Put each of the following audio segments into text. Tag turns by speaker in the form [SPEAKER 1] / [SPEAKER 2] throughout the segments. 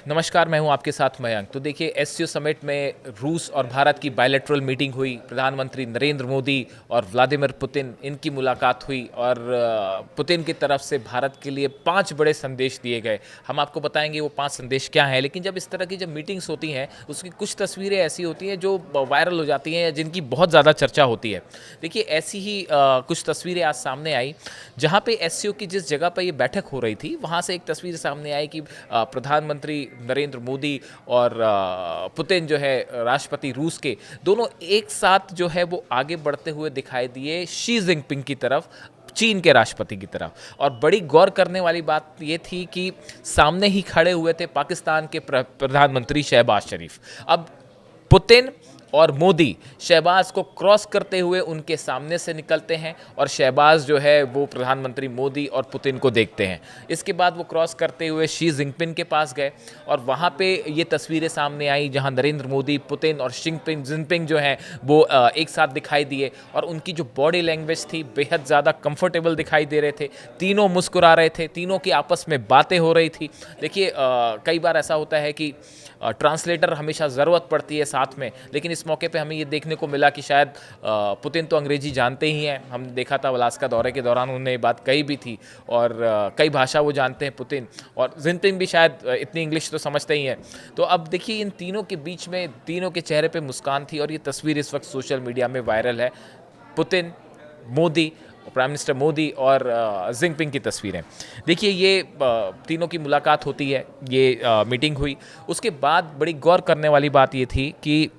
[SPEAKER 1] नमस्कार, मैं हूं आपके साथ मयंक। तो देखिए एससीओ समिट में रूस और भारत की बायलैटरल मीटिंग हुई। प्रधानमंत्री नरेंद्र मोदी और व्लादिमीर पुतिन इनकी मुलाकात हुई और पुतिन की तरफ से भारत के लिए 5 बड़े संदेश दिए गए। हम आपको बताएंगे वो 5 संदेश क्या हैं। लेकिन जब इस तरह की जब मीटिंग्स होती हैं उसकी कुछ तस्वीरें ऐसी होती हैं जो वायरल हो जाती हैं या जिनकी बहुत ज़्यादा चर्चा होती है। देखिए ऐसी ही कुछ तस्वीरें आज सामने आई जहाँ पे एससीओ की जिस जगह पर ये बैठक हो रही थी वहाँ से एक तस्वीर सामने आई कि प्रधानमंत्री नरेंद्र मोदी और पुतिन जो है राष्ट्रपति रूस के, दोनों एक साथ जो है वो आगे बढ़ते हुए दिखाई दिए शी जिनपिंग की तरफ, चीन के राष्ट्रपति की तरफ। और बड़ी गौर करने वाली बात ये थी कि सामने ही खड़े हुए थे पाकिस्तान के प्रधानमंत्री शहबाज शरीफ। अब पुतिन और मोदी शहबाज को क्रॉस करते हुए उनके सामने से निकलते हैं और शहबाज जो है वो प्रधानमंत्री मोदी और पुतिन को देखते हैं। इसके बाद वो क्रॉस करते हुए शी जिनपिंग के पास गए और वहाँ पे ये तस्वीरें सामने आई जहाँ नरेंद्र मोदी, पुतिन और जिनपिंग जो हैं वो एक साथ दिखाई दिए और उनकी जो बॉडी लैंग्वेज थी बेहद ज़्यादा कंफर्टेबल दिखाई दे रहे थे। तीनों मुस्कुरा रहे थे, तीनों की आपस में बातें हो रही थी। देखिए कई बार ऐसा होता है कि ट्रांसलेटर हमेशा ज़रूरत पड़ती है साथ में, लेकिन इस मौके पे हमें ये देखने को मिला कि शायद पुतिन तो अंग्रेजी जानते ही हैं। हम देखा था अलास्का दौरे के दौरान उन्होंने ये बात कही भी थी और कई भाषा वो जानते हैं पुतिन, और जिनपिंग भी शायद इतनी इंग्लिश तो समझते ही हैं। तो अब देखिए इन तीनों के बीच में तीनों के चेहरे पे मुस्कान थी और ये तस्वीर इस वक्त सोशल मीडिया में वायरल है। Putin, Modi, prime minister Modi और जिनपिंग की तस्वीरें। देखिए ये तीनों की मुलाकात होती है, ये मीटिंग हुई। उसके बाद बड़ी गौर करने वाली बात ये थी कि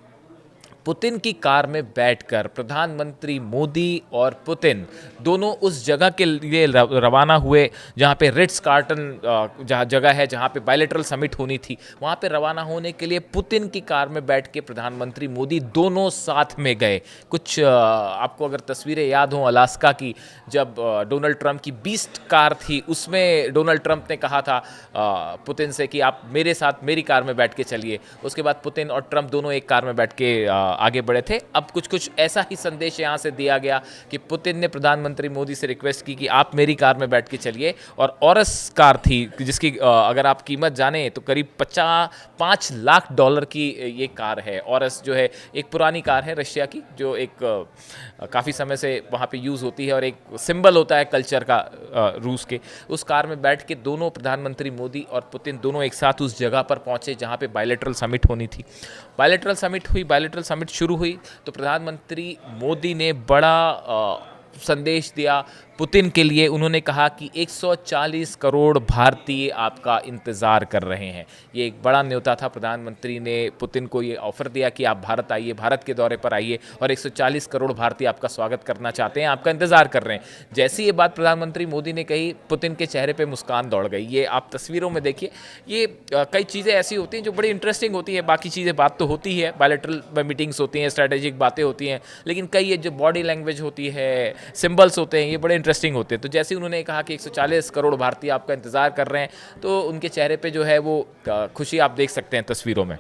[SPEAKER 1] पुतिन की कार में बैठकर प्रधानमंत्री मोदी और पुतिन दोनों उस जगह के लिए रवाना हुए जहाँ पे रिट्स कार्टन जहाँ जगह है जहाँ पे बायलैटरल समिट होनी थी, वहाँ पे रवाना होने के लिए पुतिन की कार में बैठ के प्रधानमंत्री मोदी दोनों साथ में गए। कुछ आपको अगर तस्वीरें याद हों अलास्का की, जब डोनाल्ड ट्रंप की बीस्ट कार थी उसमें डोनाल्ड ट्रंप ने कहा था पुतिन से कि आप मेरे साथ मेरी कार में बैठ के चलिए। उसके बाद पुतिन और ट्रंप दोनों एक कार में बैठ के आगे बढ़े थे। अब कुछ ऐसा ही संदेश यहाँ से दिया गया कि पुतिन ने प्रधानमंत्री मोदी से रिक्वेस्ट की कि आप मेरी कार में बैठ के चलिए। और ऑरस कार थी जिसकी अगर आप कीमत जाने तो करीब 5 लाख डॉलर की ये कार है। ऑरस जो है एक पुरानी कार है रशिया की, जो एक काफ़ी समय से वहाँ पे यूज़ होती है और एक सिंबल होता है कल्चर का रूस के। उस कार में बैठ के दोनों प्रधानमंत्री मोदी और पुतिन दोनों एक साथ उस जगह पर पहुँचे जहाँ पे बायलैटरल समिट होनी थी। बायलैटरल समिट हुई, बायलैटरल समिट शुरू हुई तो प्रधानमंत्री मोदी ने बड़ा संदेश दिया पुतिन के लिए। उन्होंने कहा कि 140 करोड़ भारतीय आपका इंतज़ार कर रहे हैं। ये एक बड़ा न्योता था। प्रधानमंत्री ने पुतिन को ये ऑफ़र दिया कि आप भारत आइए, भारत के दौरे पर आइए और 140 करोड़ भारतीय आपका स्वागत करना चाहते हैं, आपका इंतज़ार कर रहे हैं। जैसे ये बात प्रधानमंत्री मोदी ने कही, पुतिन के चेहरे पर मुस्कान दौड़ गई। ये आप तस्वीरों में देखिए। ये कई चीज़ें ऐसी होती हैं जो बड़ी इंटरेस्टिंग होती हैं। बाकी चीज़ें बात तो होती है, बायलैटरल मीटिंग्स होती हैं, स्ट्रैटेजिक बातें होती हैं, लेकिन कई ये जो बॉडी लैंग्वेज होती है, सिंबल्स होते हैं, ये बड़े इंटरेस्टिंग होते हैं। तो जैसे उन्होंने कहा कि 140 करोड़ भारतीय आपका इंतज़ार कर रहे हैं तो उनके चेहरे पे जो है वो खुशी आप देख सकते हैं तस्वीरों में।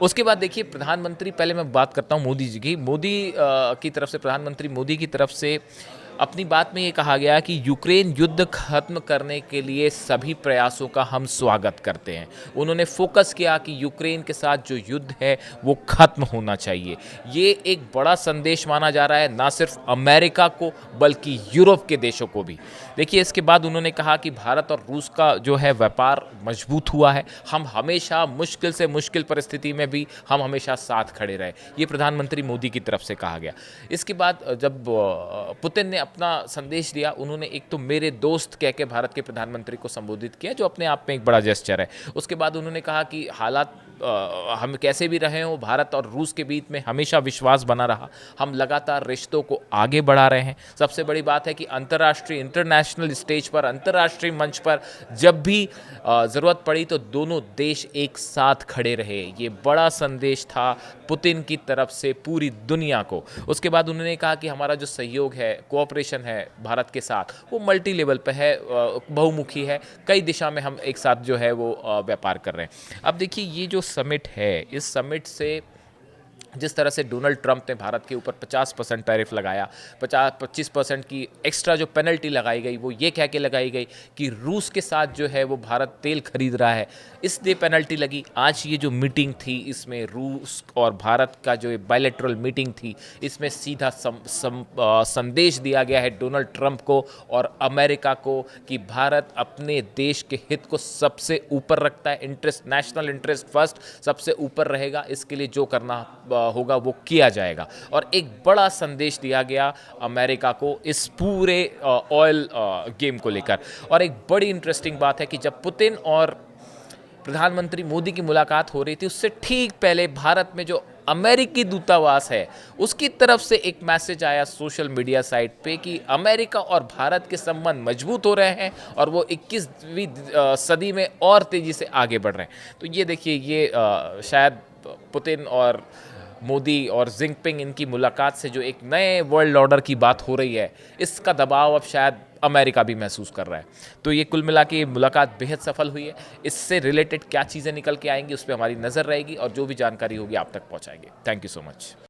[SPEAKER 1] उसके बाद देखिए प्रधानमंत्री, पहले मैं बात करता हूँ मोदी जी की। मोदी की तरफ से, प्रधानमंत्री मोदी की तरफ से अपनी बात में ये कहा गया कि यूक्रेन युद्ध खत्म करने के लिए सभी प्रयासों का हम स्वागत करते हैं। उन्होंने फोकस किया कि यूक्रेन के साथ जो युद्ध है वो खत्म होना चाहिए। ये एक बड़ा संदेश माना जा रहा है, ना सिर्फ अमेरिका को बल्कि यूरोप के देशों को भी। देखिए इसके बाद उन्होंने कहा कि भारत और रूस का जो है व्यापार मजबूत हुआ है, हम हमेशा मुश्किल से मुश्किल परिस्थिति में भी हम हमेशा साथ खड़े रहे। ये प्रधानमंत्री मोदी की तरफ से कहा गया। इसके बाद जब पुतिन ने अपना संदेश दिया, उन्होंने एक तो मेरे दोस्त कह के भारत के प्रधानमंत्री को संबोधित किया, जो अपने आप में एक बड़ा जेस्चर है। उसके बाद उन्होंने कहा कि हालात हम कैसे भी रहे हों, भारत और रूस के बीच में हमेशा विश्वास बना रहा, हम लगातार रिश्तों को आगे बढ़ा रहे हैं। सबसे बड़ी बात है कि अंतर्राष्ट्रीय, इंटरनेशनल स्टेज पर, अंतर्राष्ट्रीय मंच पर जब भी ज़रूरत पड़ी तो दोनों देश एक साथ खड़े रहे। ये बड़ा संदेश था पुतिन की तरफ से पूरी दुनिया को। उसके बाद उन्होंने कहा कि हमारा जो सहयोग है, कोऑपरेशन है भारत के साथ, वो मल्टी लेवल पे है, बहुमुखी है, कई दिशा में हम एक साथ जो है वो व्यापार कर रहे हैं। अब देखिए ये जो समिट है, इस समिट से जिस तरह से डोनाल्ड ट्रंप ने भारत के ऊपर 50% टैरिफ लगाया, 25% की एक्स्ट्रा जो पेनल्टी लगाई गई वो ये कह के लगाई गई कि रूस के साथ जो है वो भारत तेल खरीद रहा है, इसलिए पेनल्टी लगी। आज ये जो मीटिंग थी इसमें रूस और भारत का जो बायलैटरल मीटिंग थी, इसमें सीधा संदेश दिया गया है डोनाल्ड ट्रंप को और अमेरिका को कि भारत अपने देश के हित को सबसे ऊपर रखता है, इंटरेस्ट, नेशनल इंटरेस्ट फर्स्ट सबसे ऊपर रहेगा, इसके लिए जो करना होगा वो किया जाएगा। और एक बड़ा संदेश दिया गया अमेरिका को इस पूरे ऑयल गेम को लेकर। और एक बड़ी इंटरेस्टिंग बात है कि जब पुतिन और प्रधानमंत्री मोदी की मुलाकात हो रही थी, उससे ठीक पहले भारत में जो अमेरिकी दूतावास है उसकी तरफ से एक मैसेज आया सोशल मीडिया साइट पे कि अमेरिका और भारत के संबंध मजबूत हो रहे हैं और वो 21वीं सदी में और तेज़ी से आगे बढ़ रहे हैं। तो ये देखिए, ये शायद पुतिन और मोदी और जिनपिंग इनकी मुलाकात से जो एक नए वर्ल्ड ऑर्डर की बात हो रही है, इसका दबाव अब शायद अमेरिका भी महसूस कर रहा है। तो ये कुल मिला के मुलाकात बेहद सफल हुई है। इससे रिलेटेड क्या चीज़ें निकल के आएंगी उस पर हमारी नज़र रहेगी और जो भी जानकारी होगी आप तक पहुंचाएंगे। Thank you so much.